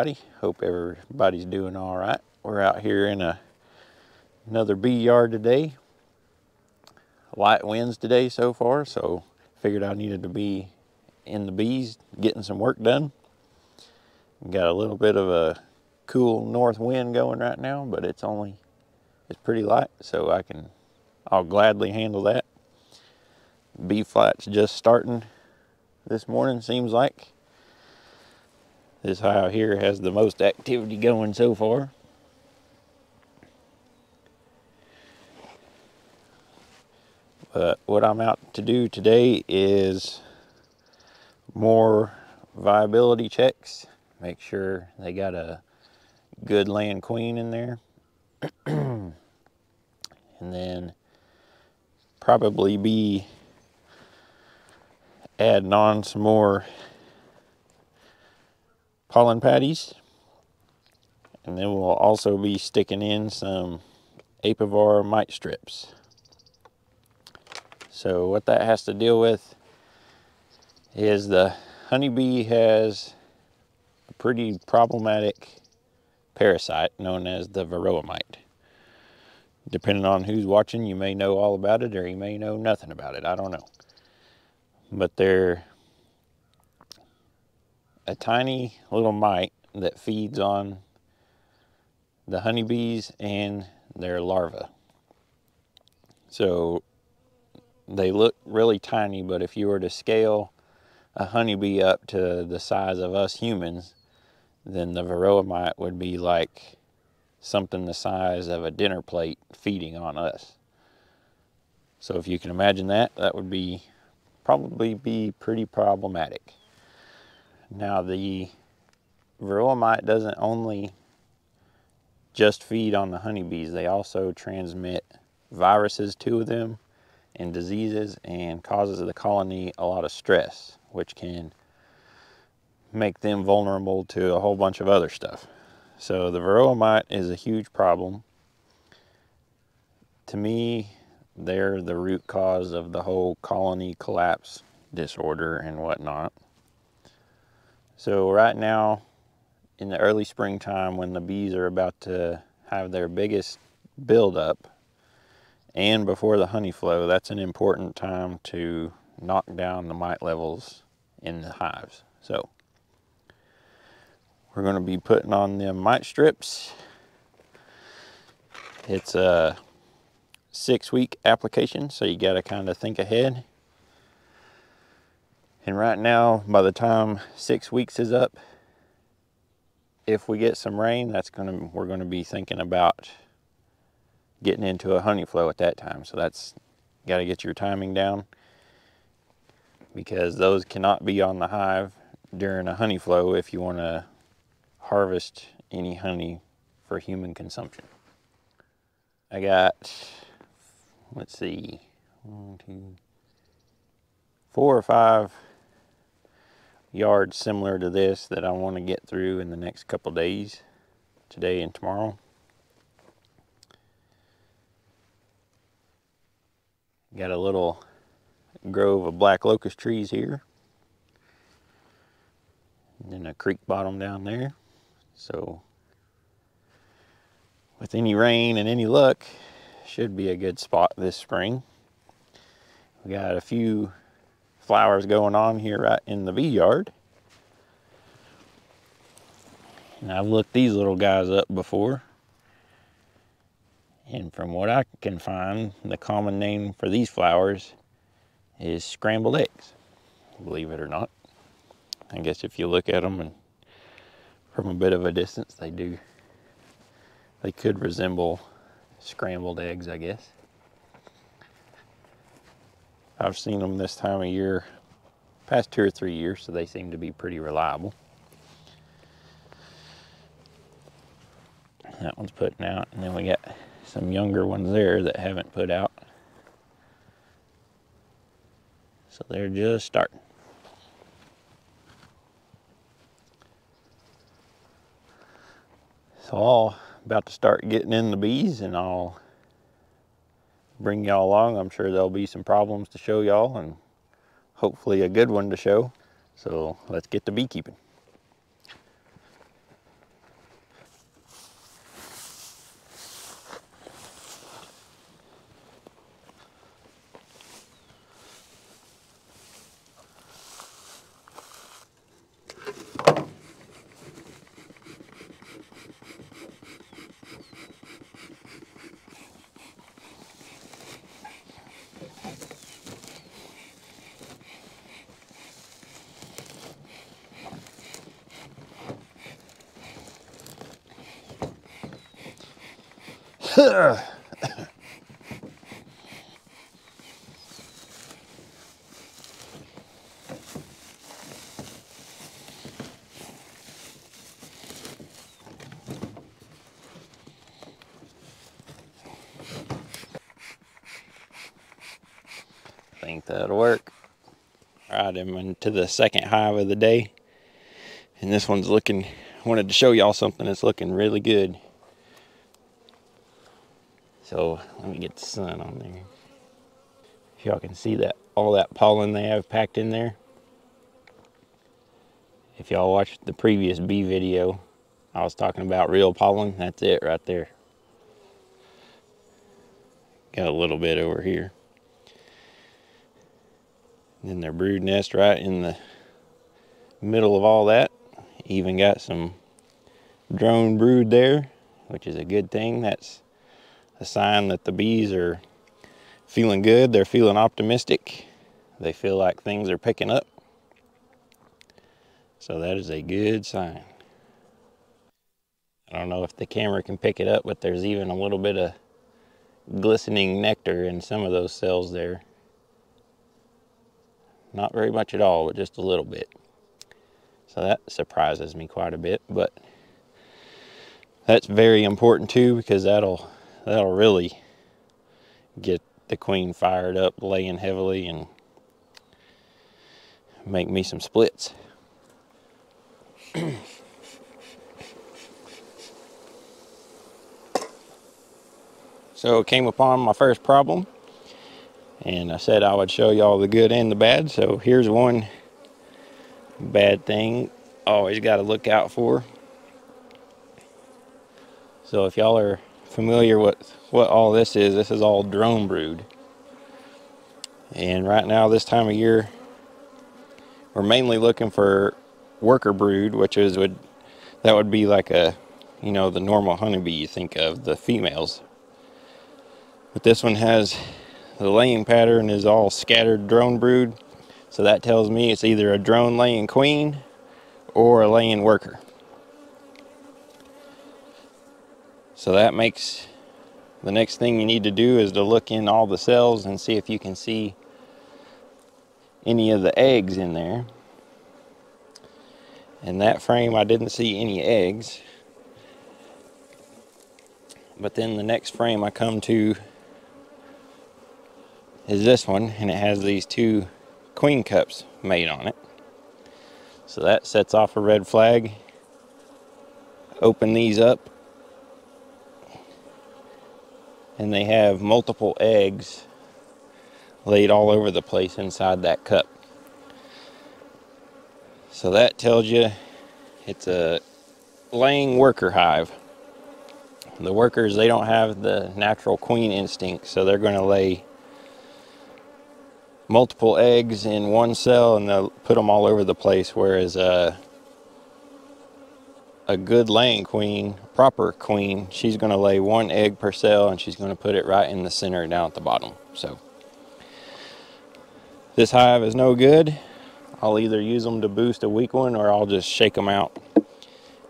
everybody. Hope everybody's doing all right. We're out here in another bee yard today. Light winds today so far, so figured I needed to be in the bees getting some work done. Got a little bit of a cool north wind going right now, but it's pretty light, so I'll gladly handle that. Bee flight's just starting this morning, seems like. This hive here has the most activity going so far. But what I'm out to do today is more viability checks. Make sure they got a good laying queen in there. And then probably be adding on some more pollen patties, and then we'll also be sticking in some Apivar mite strips. So what that has to deal with is the honeybee has a pretty problematic parasite known as the varroa mite. Depending on who's watching, you may know all about it or you may know nothing about it. I don't know. But they're a tiny little mite that feeds on the honeybees and their larvae. So they look really tiny, but if you were to scale a honeybee up to the size of us humans, then the varroa mite would be like something the size of a dinner plate feeding on us. So if you can imagine that, that would probably be pretty problematic. Now the varroa mite doesn't only just feed on the honeybees, they also transmit viruses to them and diseases, and causes the colony a lot of stress, which can make them vulnerable to a whole bunch of other stuff. So the varroa mite is a huge problem. To me, they're the root cause of the whole colony collapse disorder and whatnot. So right now, in the early springtime, when the bees are about to have their biggest buildup, and before the honey flow, that's an important time to knock down the mite levels in the hives. So we're going to be putting on the mite strips. It's a 6-week application, so you got to kind of think ahead. And right now, by the time 6 weeks is up, if we get some rain, we're going to be thinking about getting into a honey flow at that time. So that's got to get your timing down, because those cannot be on the hive during a honey flow if you want to harvest any honey for human consumption. I got, let's see, 4 or 5 yards similar to this that I want to get through in the next couple days, today and tomorrow. Got a little grove of black locust trees here, and then a creek bottom down there. So with any rain and any luck, should be a good spot this spring. We got a few flowers going on here right in the bee yard. And I've looked these little guys up before, and from what I can find, the common name for these flowers is scrambled eggs, believe it or not. I guess if you look at them and from a bit of a distance, they could resemble scrambled eggs, I guess. I've seen them this time of year, past 2 or 3 years, so they seem to be pretty reliable. That one's putting out, and then we got some younger ones there that haven't put out. So they're just starting. So I'll about to start getting in the bees, and I'll bring y'all along. I'm sure there'll be some problems to show y'all, and hopefully a good one to show. So let's get to beekeeping. Think that'll work. All right, I'm into the second hive of the day, and this one's looking, I wanted to show y'all something that's looking really good. So let me get the sun on there. If y'all can see that, all that pollen they have packed in there. If y'all watched the previous bee video, I was talking about real pollen. That's it right there. Got a little bit over here. And then their brood nest right in the middle of all that. Even got some drone brood there, which is a good thing. That's a sign that the bees are feeling good. They're feeling optimistic. They feel like things are picking up. So that is a good sign. I don't know if the camera can pick it up, but there's even a little bit of glistening nectar in some of those cells there. Not very much at all, but just a little bit. So that surprises me quite a bit, but that's very important too, because that'll really get the queen fired up, laying heavily, and make me some splits. So came upon my first problem, and I said I would show y'all the good and the bad. So here's one bad thing always got to look out for. So if y'all are familiar with what all this is all drone brood. And right now, this time of year, we're mainly looking for worker brood, which is that would be like a, you know, the normal honeybee you think of, the females. But this one has, the laying pattern is all scattered drone brood. So that tells me it's either a drone laying queen or a laying worker. So that makes, the next thing you need to do is to look in all the cells and see if you can see any of the eggs in there. In that frame, I didn't see any eggs. But then the next frame I come to is this one, and it has these two queen cups made on it. So that sets off a red flag. Open these up, and they have multiple eggs laid all over the place inside that cup. So that tells you it's a laying worker hive. The workers, they don't have the natural queen instinct, so they're going to lay multiple eggs in one cell and they'll put them all over the place, whereas a good laying queen, proper queen, she's going to lay one egg per cell, and she's going to put it right in the center down at the bottom. So this hive is no good. I'll either use them to boost a weak one, or I'll just shake them out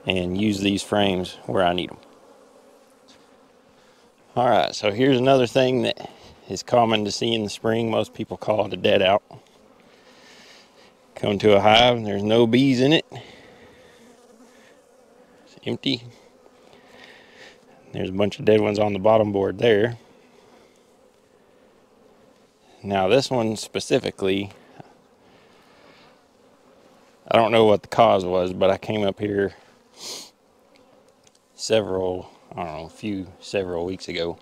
and use these frames where I need them. All right, so here's another thing that is common to see in the spring. Most people call it a dead out. Come to a hive and there's no bees in it. It's empty. There's a bunch of dead ones on the bottom board there. Now this one specifically, I don't know what the cause was, but I came up here several weeks ago,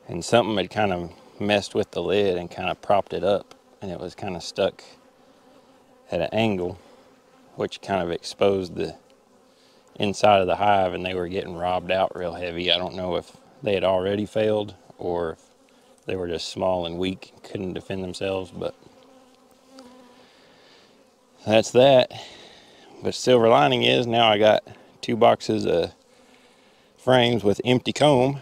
and something had kind of messed with the lid and kind of propped it up, and it was kind of stuck at an angle, which kind of exposed the inside of the hive, and they were getting robbed out real heavy. I don't know if they had already failed or if they were just small and weak and couldn't defend themselves, but that's that. But silver lining is now I got 2 boxes of frames with empty comb,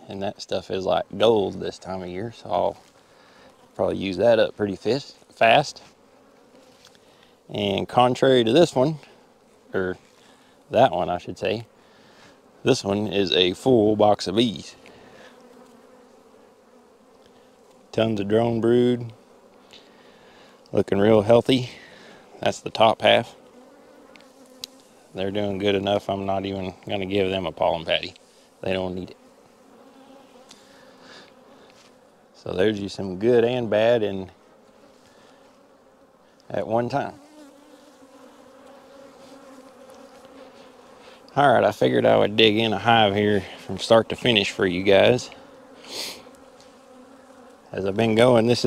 and that stuff is like gold this time of year, so I'll probably use that up pretty fast. And contrary to this one, or that one I should say, This one is a full box of bees. Tons of drone brood. Looking real healthy. That's the top half. They're doing good enough. I'm not even going to give them a pollen patty. They don't need it. So there's you some good and bad in at one time. All right, I figured I would dig in a hive here from start to finish for you guys. As I've been going, this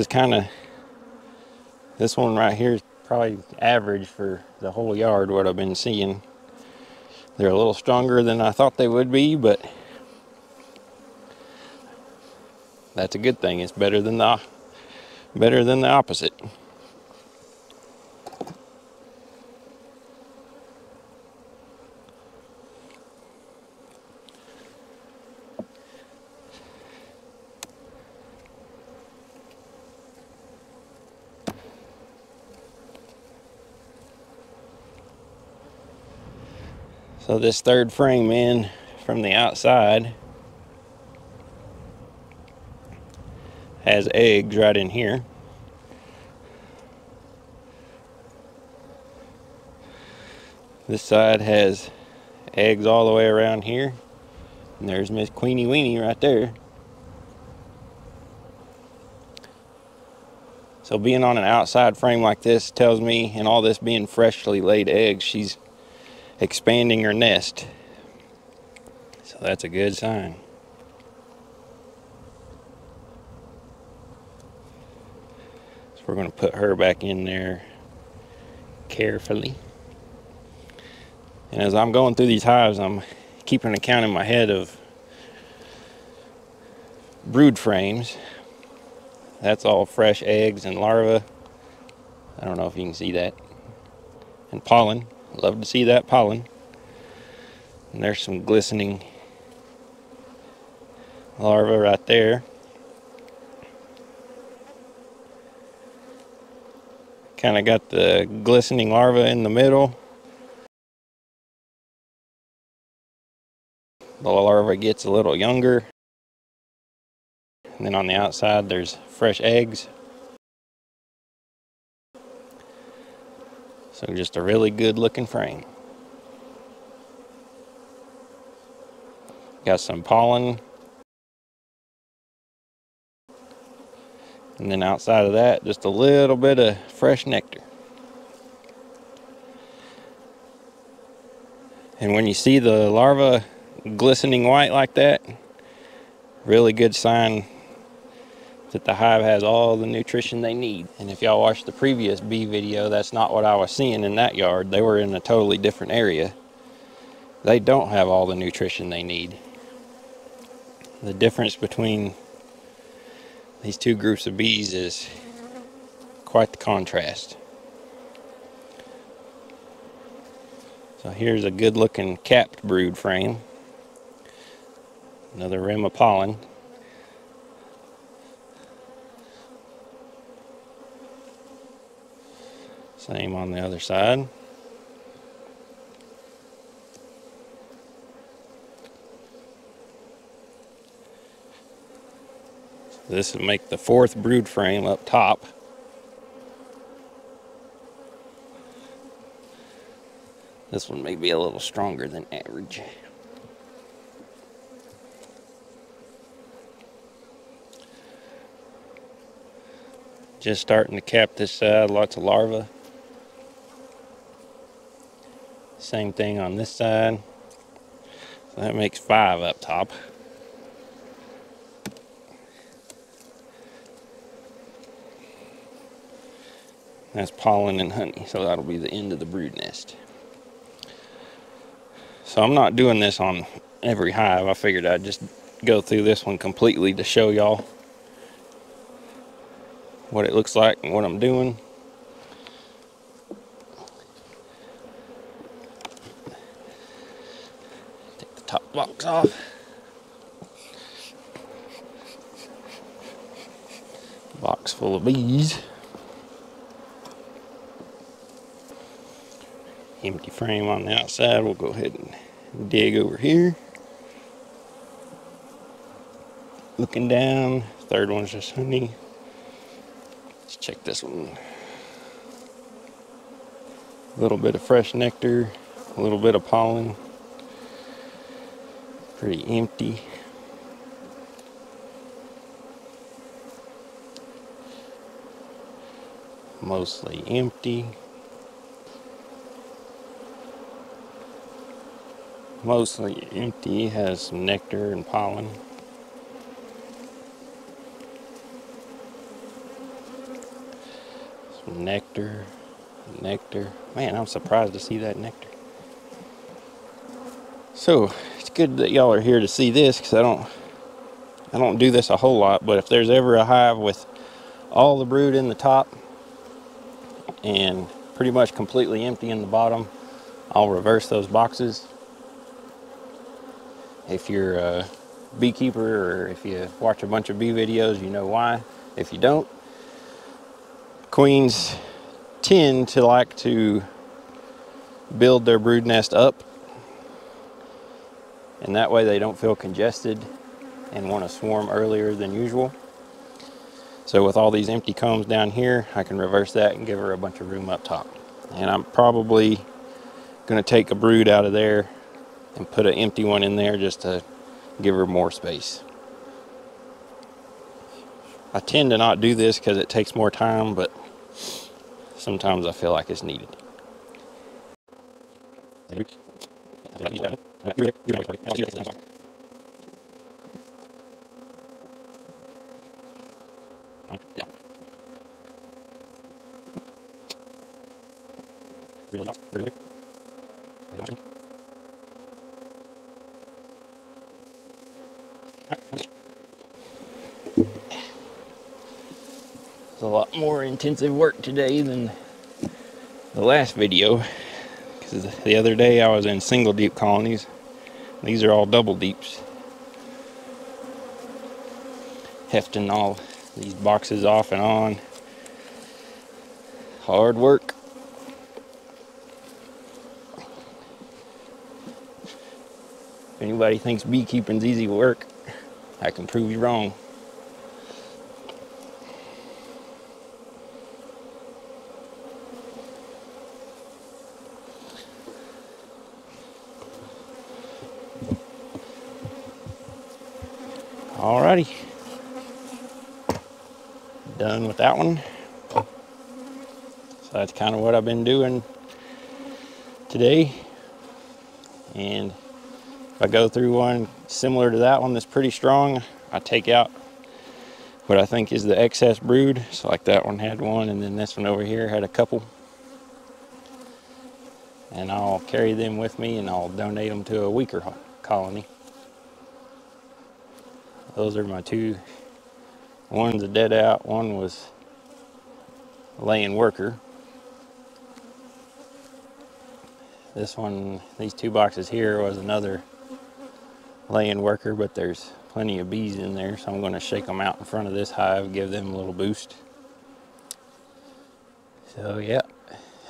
one right here is probably average for the whole yard, what I've been seeing. They're a little stronger than I thought they would be, but that's a good thing. It's better than the opposite. So this third frame in from the outside has eggs right in here. This side has eggs all the way around here. And there's Miss Queenie Weenie right there. So being on an outside frame like this tells me, and all this being freshly laid eggs, she's expanding her nest. So that's a good sign. So we're going to put her back in there carefully. And as I'm going through these hives, I'm keeping an account in my head of brood frames. That's all fresh eggs and larvae. I don't know if you can see that. And pollen. Love to see that pollen. And there's some glistening larvae right there. Kind of got the glistening larva in the middle. The larva gets a little younger. And then on the outside there's fresh eggs. So just a really good looking frame. Got some pollen. And then outside of that, just a little bit of fresh nectar. And when you see the larva glistening white like that, really good sign that the hive has all the nutrition they need. And if y'all watched the previous bee video, that's not what I was seeing in that yard. They were in a totally different area. They don't have all the nutrition they need. The difference between these two groups of bees is quite the contrast. So here's a good looking capped brood frame. Another rim of pollen. Same on the other side. This would make the fourth brood frame up top. This one may be a little stronger than average. Just starting to cap this side, lots of larvae. Same thing on this side. So that makes 5 up top. That's pollen and honey, so that'll be the end of the brood nest. So I'm not doing this on every hive. I figured I'd just go through this one completely to show y'all what it looks like and what I'm doing. Take the top box off. Box full of bees. Empty frame on the outside. We'll go ahead and dig over here. Looking down, third one's just honey. Let's check this one. A little bit of fresh nectar, a little bit of pollen. Pretty empty. Mostly empty. Mostly empty, has some nectar and pollen. Some nectar, nectar. Man, I'm surprised to see that nectar. So it's good that y'all are here to see this, because I don't do this a whole lot, but if there's ever a hive with all the brood in the top and pretty much completely empty in the bottom, I'll reverse those boxes. If you're a beekeeper or if you watch a bunch of bee videos, you know why. If you don't, queens tend to like to build their brood nest up, and that way they don't feel congested and want to swarm earlier than usual. So with all these empty combs down here, I can reverse that and give her a bunch of room up top. And I'm probably going to take a brood out of there and put an empty one in there just to give her more space. I tend to not do this because it takes more time, but sometimes I feel like it's needed. It's a lot more intensive work today than the last video, because the other day I was in single deep colonies. These are all double deeps. Hefting all these boxes off and on. Hard work. If anybody thinks beekeeping's easy work, I can prove you wrong. Alrighty. Done with that one. So that's kind of what I've been doing today. And if I go through one similar to that one that's pretty strong, I take out what I think is the excess brood. So like that one had one, and then this one over here had a couple. And I'll carry them with me and I'll donate them to a weaker colony. Those are my two. One's a dead out, one was a laying worker. This one, these two boxes here was another laying worker, but there's plenty of bees in there, so I'm going to shake them out in front of this hive, give them a little boost. So yeah,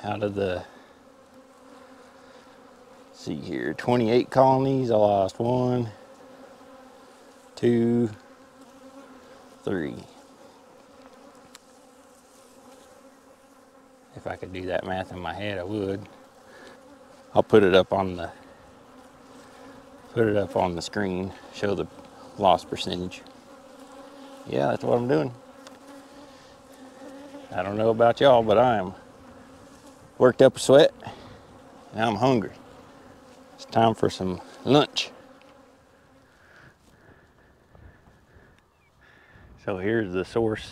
out of the, let's see here, 28 colonies, I lost 1, 2, 3. If I could do that math in my head, I would. I'll put it up on the screen, show the loss percentage. Yeah, that's what I'm doing. I don't know about y'all, but I am worked up a sweat and I'm hungry. It's time for some lunch. So here's the source,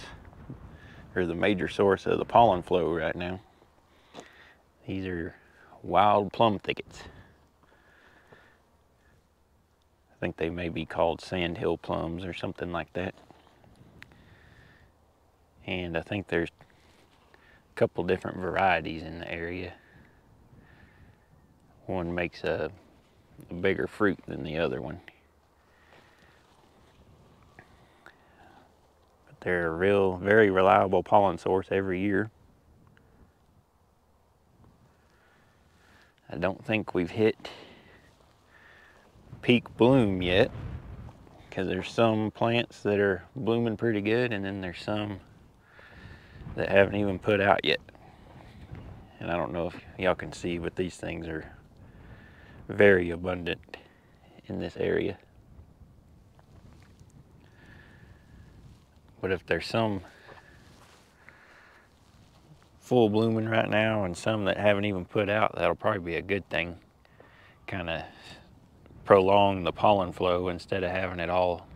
or the major source of the pollen flow right now. These are wild plum thickets. I think they may be called sandhill plums or something like that. And I think there's a couple different varieties in the area. One makes a bigger fruit than the other one. But they're a real, very reliable pollen source every year. I don't think we've hit peak bloom yet, because there's some plants that are blooming pretty good, and then there's some that haven't even put out yet. And I don't know if y'all can see, but these things are very abundant in this area. But if there's some full blooming right now and some that haven't even put out, that'll probably be a good thing. Kind of prolong the pollen flow instead of having it all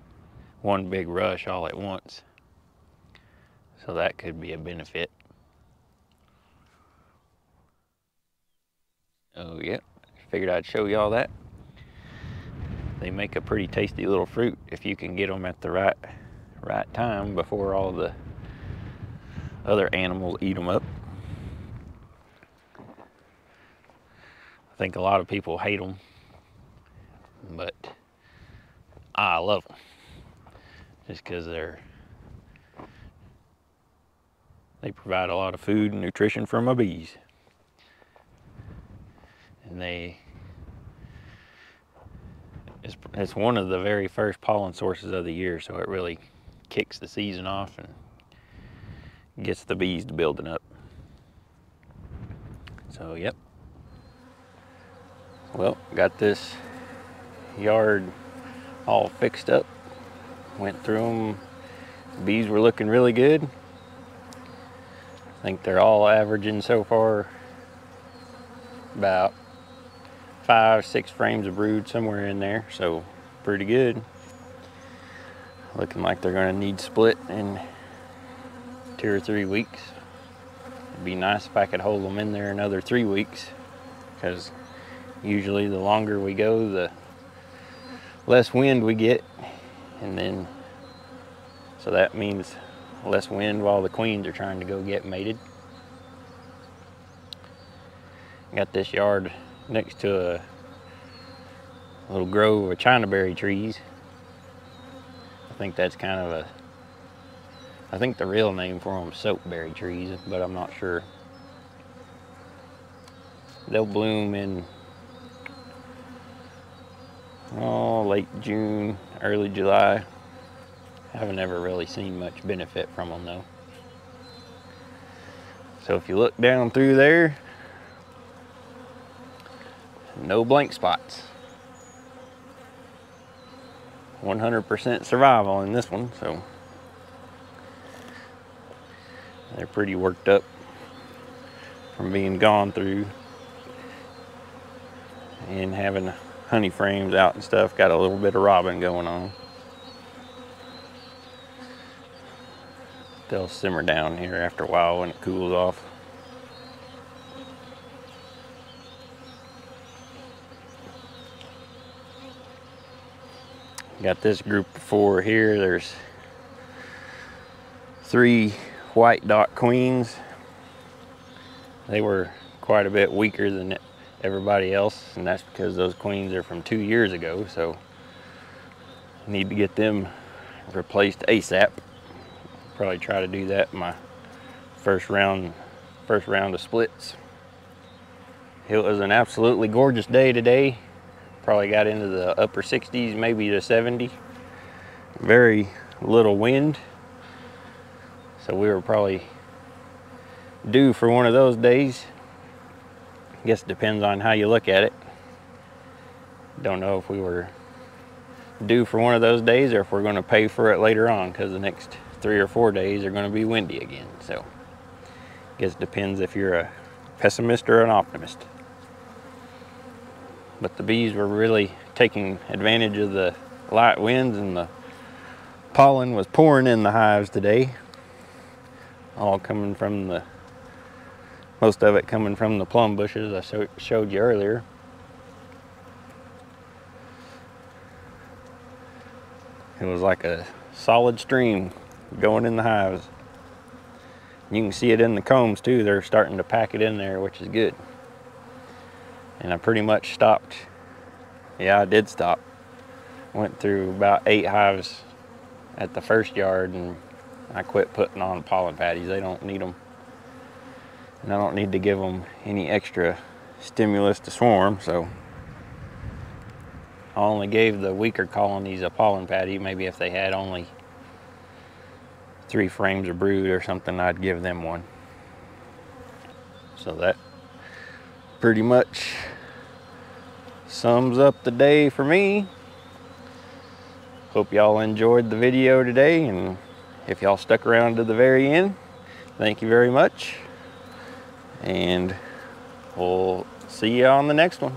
one big rush all at once. So that could be a benefit. Oh yeah, figured I'd show y'all that. They make a pretty tasty little fruit if you can get them at the right time before all the other animals eat them up. I think a lot of people hate them, but I love them just because they provide a lot of food and nutrition for my bees. And it's one of the very first pollen sources of the year, so it really kicks the season off and gets the bees to building up. So yep. Well, got this yard all fixed up. Went through them. Bees were looking really good. I think they're all averaging so far about 5-6 frames of brood, somewhere in there, so pretty good. Looking like they're going to need split in 2 or 3 weeks. It'd be nice if I could hold them in there another 3 weeks, because usually the longer we go, the less wind we get, and then so that means less wind while the queens are trying to go get mated. Got this yard next to a little grove of Chinaberry trees. I think that's kind of I think the real name for them is soapberry trees, but I'm not sure. They'll bloom in late June, early July. I haven't ever really seen much benefit from them though. So if you look down through there, no blank spots. 100% survival in this one, so they're pretty worked up from being gone through and having honey frames out and stuff. Got a little bit of robbing going on. They'll simmer down here after a while when it cools off. Got this group of 4 here. There's 3 white dot queens. They were quite a bit weaker than everybody else, and that's because those queens are from 2 years ago, so need to get them replaced ASAP. Probably try to do that in my first round of splits. It was an absolutely gorgeous day today. Probably got into the upper 60s, maybe to 70. Very little wind, so we were probably due for one of those days. I guess it depends on how you look at it. Don't know if we were due for one of those days or if we're going to pay for it later on, because the next 3 or 4 days are going to be windy again. So I guess it depends if you're a pessimist or an optimist. But the bees were really taking advantage of the light winds, and the pollen was pouring in the hives today. All coming from most of it coming from the plum bushes I showed you earlier. It was like a solid stream going in the hives. You can see it in the combs too. They're starting to pack it in there, which is good. And I pretty much stopped. Yeah, I did stop. Went through about 8 hives at the first yard, and I quit putting on pollen patties. They don't need them. And I don't need to give them any extra stimulus to swarm, so I only gave the weaker colonies a pollen patty. Maybe if they had only 3 frames of brood or something, I'd give them one. So that pretty much sums up the day for me. Hope y'all enjoyed the video today, and if y'all stuck around to the very end, thank you very much, and we'll see you on the next one.